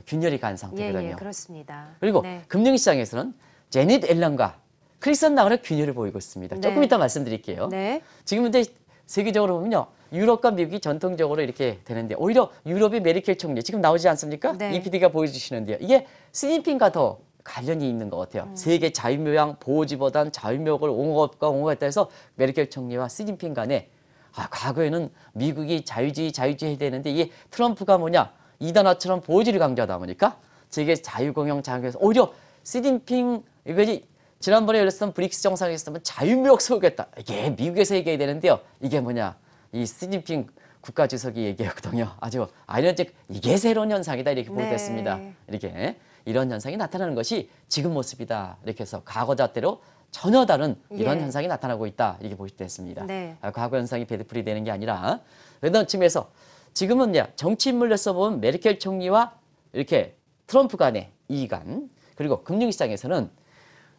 균열이 간 예, 상태거든요. 예, 그렇습니다. 그리고 네. 금융시장에서는 제닛 앨런과 크리스천 라가르의 균열을 보이고 있습니다. 네. 조금 이따 말씀드릴게요. 네. 지금 이제 세계적으로 보면요. 유럽과 미국이 전통적으로 이렇게 되는데 오히려 유럽의 메르켈 총리 지금 나오지 않습니까? 네. EPD가 보여주시는데요. 이게 시진핑과 더 관련이 있는 것 같아요. 세계 자유무역 보호지보단 자유무역을 옹호했다 해서 메르켈 총리와 시진핑 간에 과거에는 미국이 자유주의 해야 되는데 이게 트럼프가 뭐냐 이단화처럼 보호주의를 강조하다 보니까 세계 자유공영 장에서 오히려 시진핑 이거지 지난번에 열렸던 브릭스 정상에서 면 자유무역 세우겠다. 이게 미국에서 얘기해야 되는데요. 이게 뭐냐 이 시진핑 국가주석이 얘기했거든요. 아주 아이러니적 이게 새로운 현상이다 이렇게 네. 보겠습니다. 이렇게 이런 현상이 나타나는 것이 지금 모습이다. 이렇게 해서 과거 잣대로 전혀 다른 이런 예. 현상이 나타나고 있다. 이렇게 보실 수 있습니다. 네. 과거 현상이 배드풀이 되는 게 아니라 그런 측면에서 지금은 정치 인물로서 보면 메르켈 총리와 이렇게 트럼프 간의 이간 그리고 금융시장에서는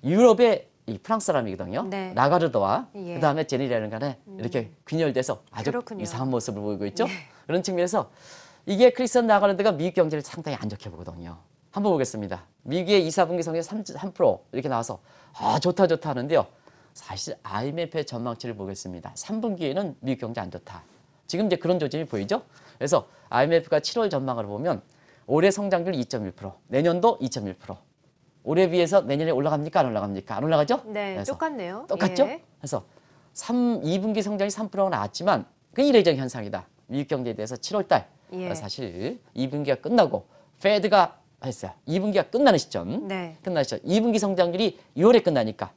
유럽의 이 프랑스 사람이거든요. 네. 라가르드와 예. 그다음에 제니라는 간에 이렇게 균열돼서 아주 그렇군요. 이상한 모습을 보이고 있죠. 예. 그런 측면에서 이게 크리스천 라가르드가 미국 경제를 상당히 안 좋게 보거든요. 한번 보겠습니다. 미국의 2, 4분기 성장 3% 이렇게 나와서 좋다 하는데요. 사실 IMF의 전망치를 보겠습니다. 3분기에는 미국 경제 안 좋다. 지금 이제 그런 조짐이 보이죠. 그래서 IMF가 7월 전망을 보면 올해 성장률 2.1%, 내년도 2.1%. 올해 비해서 내년에 올라갑니까? 안 올라갑니까? 안 올라가죠? 네, 그래서 똑같네요. 똑같죠? 예. 그래서 2분기 성장이 3%가 나왔지만 그 이례적 현상이다. 미국 경제에 대해서 7월 달 예. 사실 2분기가 끝나고 페드가 했어요. 2분기가 끝나는 시점. 네. 끝나는 시점. 2분기 성장률이 6월에 끝나니까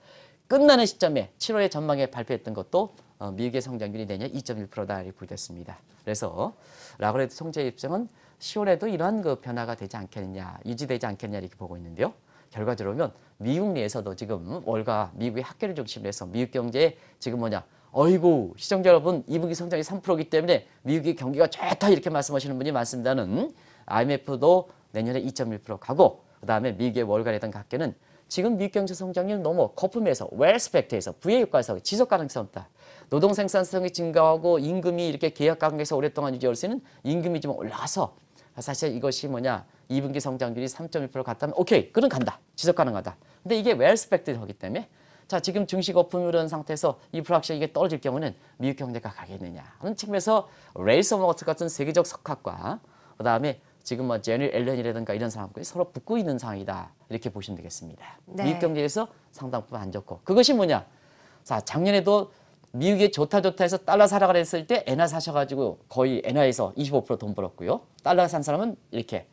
끝나는 시점에 7월에 전망에 발표했던 것도 미국의 성장률이 내년 2.1%다 이렇게 보겠습니다. 그래서 라가르드 총재 입장은 10월에도 이러한 그 변화가 되지 않겠느냐, 유지되지 않겠냐 이렇게 보고 있는데요. 결과적으로 보면 미국 내에서도 지금 월가 미국의 학계를 중심으로 해서 미국 경제에 지금 어이구 시청자 여러분 2분기 성장이 3%이기 때문에 미국의 경기가 좋다 이렇게 말씀하시는 분이 많습니다는 IMF도 내년에 2.1% 가고 그다음에 미국의 월가래당 학계는 지금 미국 경제 성장률 너무 거품에서 웰스펙트에서 부의 효과에서 지속 가능성 없다. 노동 생산성이 증가하고 임금이 이렇게 계약 관계에서 오랫동안 유지할 수 있는 임금이 좀 올라가서 사실 이것이 2분기 성장률이 3.1% 같다면 오케이, 그건 간다. 지속 가능하다. 근데 이게 웰스펙트이기 때문에 자 지금 증시 거품이 오른 상태에서 이 불확실이 이게 떨어질 경우는 미국 경제가 가겠느냐 하는 측면에서 레이서 머트 같은 세계적 석학과 그다음에 지금 제니 앨런이라든가 이런 사람들이 서로 붙고 있는 상황이다. 이렇게 보시면 되겠습니다. 네. 미국 경제에서 상당 부분 안 좋고 그것이 뭐냐? 자 작년에도 미국이 좋다 해서 달러 사라 그랬을 때 엔화 사셔가지고 거의 엔화에서 25% 돈 벌었고요. 달러 산 사람은 이렇게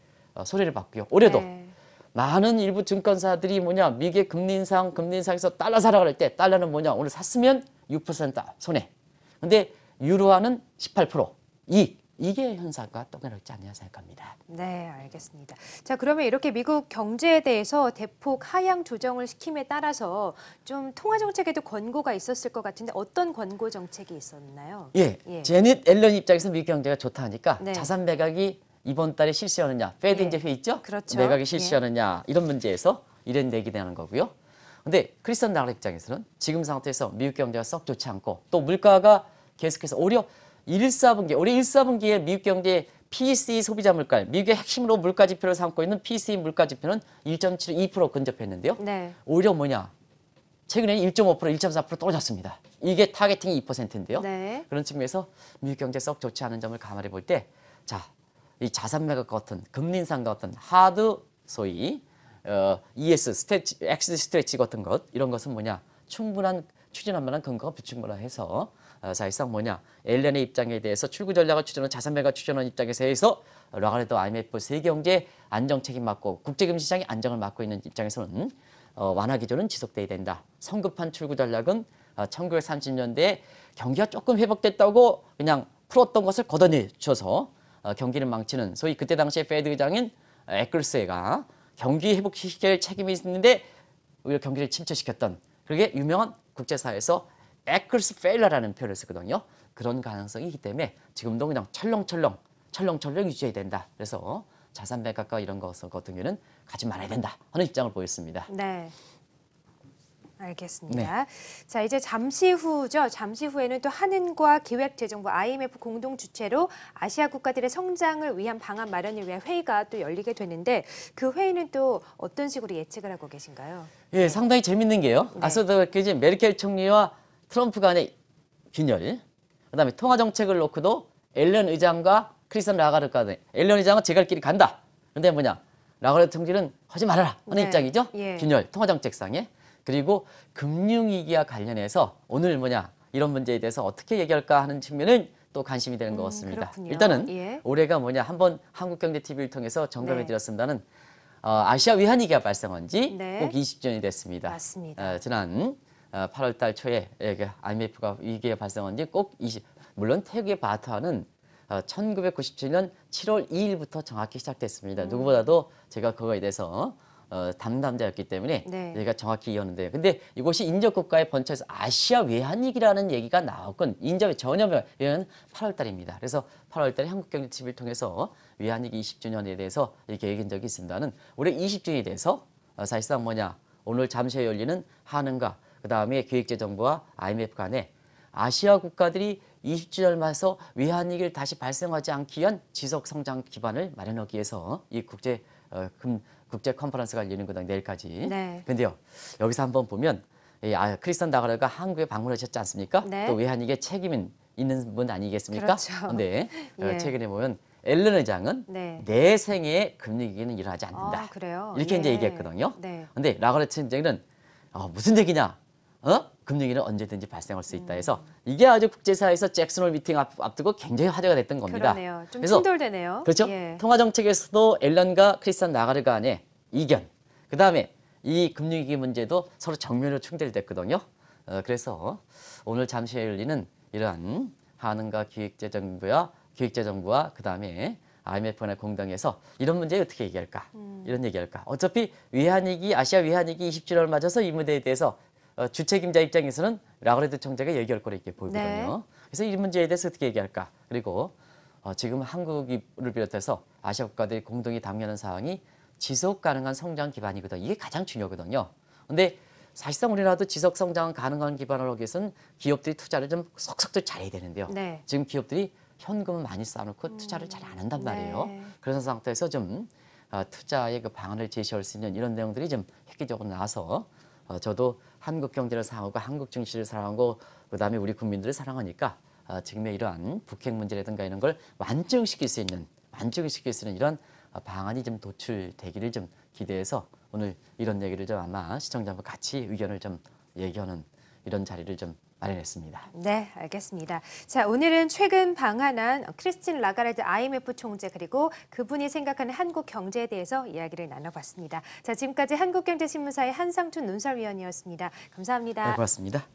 소리를 받고요. 올해도 네. 많은 일부 증권사들이 미국의 금리 인상에서 달러 사라 그럴 때 달러는 오늘 샀으면 6% 손해. 근데 유로화는 18% 이익. 이게 현상과 똑같지 않냐 생각합니다. 네, 알겠습니다. 자, 그러면 이렇게 미국 경제에 대해서 대폭 하향 조정을 시킴에 따라서 좀 통화 정책에도 권고가 있었을 것 같은데 어떤 권고 정책이 있었나요? 예, 예. 제닛 앨런 입장에서 미국 경제가 좋다 하니까 네. 자산 매각이 이번 달에 실시하느냐, 페드 예. 이제 회의 있죠? 그렇죠. 매각이 실시하느냐 이런 문제에서 이런 얘기가 되는 거고요. 근데 크리스천 라가르드 입장에서는 지금 상태에서 미국 경제가 썩 좋지 않고 또 물가가 계속해서 오히려 올해 1사분기에 미국 경제의 PCE 소비자 물가, 미국의 핵심으로 물가 지표를 삼고 있는 PCE 물가 지표는 1.72% 근접했는데요. 네. 오히려 최근에 1.5%, 1.4% 떨어졌습니다. 이게 타겟팅이 2%인데요. 네. 그런 측면에서 미국 경제 썩 좋지 않은 점을 감안해 볼 때, 이 자산 매각 같은 금리 인상 같은 하드 소위 ES 스트레치, 엑시드 스트레치 같은 것 이런 것은 뭐냐 충분한 추진할 만한 근거가 불충분해서 사실상 뭐냐 앨런의 입장에 대해서 출구 전략을 추진하는 자산매가 추진하는 입장에서 해서 라가르드 IMF 세계경제 안정 책임 맡고 국제금융시장의 안정을 맡고 있는 입장에서는 완화 기조는 지속돼야 된다. 성급한 출구 전략은 1930년대에 경기가 조금 회복됐다고 그냥 풀었던 것을 걷어내줘서 경기를 망치는 소위 그때 당시에 페드 의장인 에클스가 경기 회복시킬 책임이 있는데 오히려 경기를 침체시켰던 그게 유명한 국제사회에서 에클스 페일러라는 표현을 쓰거든요. 그런 가능성이 있기 때문에 지금도 그냥 철렁철렁 유지해야 된다. 그래서 자산 매각과 이런 것 같은 경우는 가지 말아야 된다 하는 입장을 보였습니다. 네. 알겠습니다. 자, 이제 잠시 후죠. 잠시 후에는 또 한은과 기획재정부 IMF 공동 주최로 아시아 국가들의 성장을 위한 방안 마련을 위한 회의가 또 열리게 되는데 그 회의는 또 어떤 식으로 예측을 하고 계신가요? 예, 상당히 재밌는 게요. 네. 앞서도 그랬지 메르켈 총리와 트럼프 간의 균열, 그다음에 통화 정책을 놓고도 앨런 의장과 크리스틴 라가르드 간에 앨런 의장은 제 갈 길이 간다. 근데 뭐냐 라가르드 총리는 하지 말아라 하는 네. 입장이죠. 예. 균열 통화 정책상에. 그리고 금융위기와 관련해서 오늘 뭐냐 이런 문제에 대해서 어떻게 얘기할까 하는 측면은 또 관심이 되는 것 같습니다. 그렇군요. 일단은 예. 올해가 뭐냐 한번 한국경제TV를 통해서 점검해 네. 드렸습니다는 아시아 외환위기가 발생한 지 네. 꼭 20주년이 됐습니다. 맞습니다. 지난 8월 달 초에 IMF가 위기가 발생한 지 꼭 20, 물론 태국의 바트화는 1997년 7월 2일부터 정확히 시작됐습니다. 누구보다도 제가 그거에 대해서 담당자였기 때문에 네. 얘가 정확히 이었는데 근데 이곳이 인접국가의 번처에서 아시아 외환위기라는 얘기가 나왔건 인접의 전염은 8월 달입니다. 그래서 8월 달에 한국경제TV를 통해서 외환위기 20주년에 대해서 이렇게 얘기한 적이 있습니다는 올해 20주년에 대해서 사실상 뭐냐 오늘 잠시 후에 열리는 한은과 그 다음에 기획재정부와 IMF 간에 아시아 국가들이 20주년을 맞아서 외환위기를 다시 발생하지 않기 위한 지속성장 기반을 마련하기 위해서 이 국제 컨퍼런스가 열리는 거다 내일까지. 네. 근데요 여기서 한번 보면 크리스틴 라가르드가 한국에 방문하셨지 않습니까? 네. 또 외환위기에 책임 있는 분 아니겠습니까? 그렇죠. 근데 예. 최근에 보면 앨런 의장은 네. 내 생애에 금융위기는 일어나지 않는다. 아, 그래요? 이렇게 이제 예. 얘기했거든요. 네. 근데 라가르드 총재는 무슨 얘기냐? 금융위기는 언제든지 발생할 수 있다 해서 이게 아주 국제사회에서 잭슨홀 미팅 앞두고 굉장히 화제가 됐던 겁니다. 그러네요. 좀 그래서 충돌되네요. 그렇죠. 예. 통화정책에서도 앨런과 크리스틴 라가르드 간의 이견, 그 다음에 이 금융위기 문제도 서로 정면으로 충돌됐거든요. 그래서 오늘 잠시 후에 열리는 이러한 한은과 기획재정부와 그 다음에 IMF 간의 공동에서 이런 문제 어떻게 얘기할까? 이런 얘기할까? 어차피 외환위기, 아시아 외환위기 20주년을 맞아서 이 문제에 대해서 주책임자 입장에서는 라가르드 총재가 얘기할 거로 이렇게 보이거든요. 네. 그래서 이 문제에 대해서 어떻게 얘기할까? 그리고 지금 한국을 비롯해서 아시아 국가들이 공동히 당면한 사항이 지속 가능한 성장 기반이거든요. 이게 가장 중요하거든요. 근데 사실상 우리나라도 지속 성장 가능한 기반을 하기 위해서는 기업들이 투자를 좀 속속도 잘해야 되는데요. 네. 지금 기업들이 현금을 많이 쌓아놓고 투자를 잘 안 한단 말이에요. 네. 그런 상태에서 좀 투자의 그 방안을 제시할 수 있는 이런 내용들이 좀 획기적으로 나와서 저도 한국 경제를 사랑하고 한국 증시를 사랑하고 그다음에 우리 국민들을 사랑하니까 지금의 이러한 북핵 문제라든가 이런 걸 완증시킬 수 있는 이런 방안이 좀 도출되기를 좀 기대해서 오늘 이런 얘기를 좀 아마 시청자분 같이 의견을 좀 얘기하는 이런 자리를 좀 마련했습니다. 네, 알겠습니다. 자, 오늘은 최근 방한한 크리스틴 라가르드 IMF 총재 그리고 그분이 생각하는 한국 경제에 대해서 이야기를 나눠봤습니다. 자, 지금까지 한국경제신문사의 한상춘 논설위원이었습니다. 감사합니다. 네, 고맙습니다.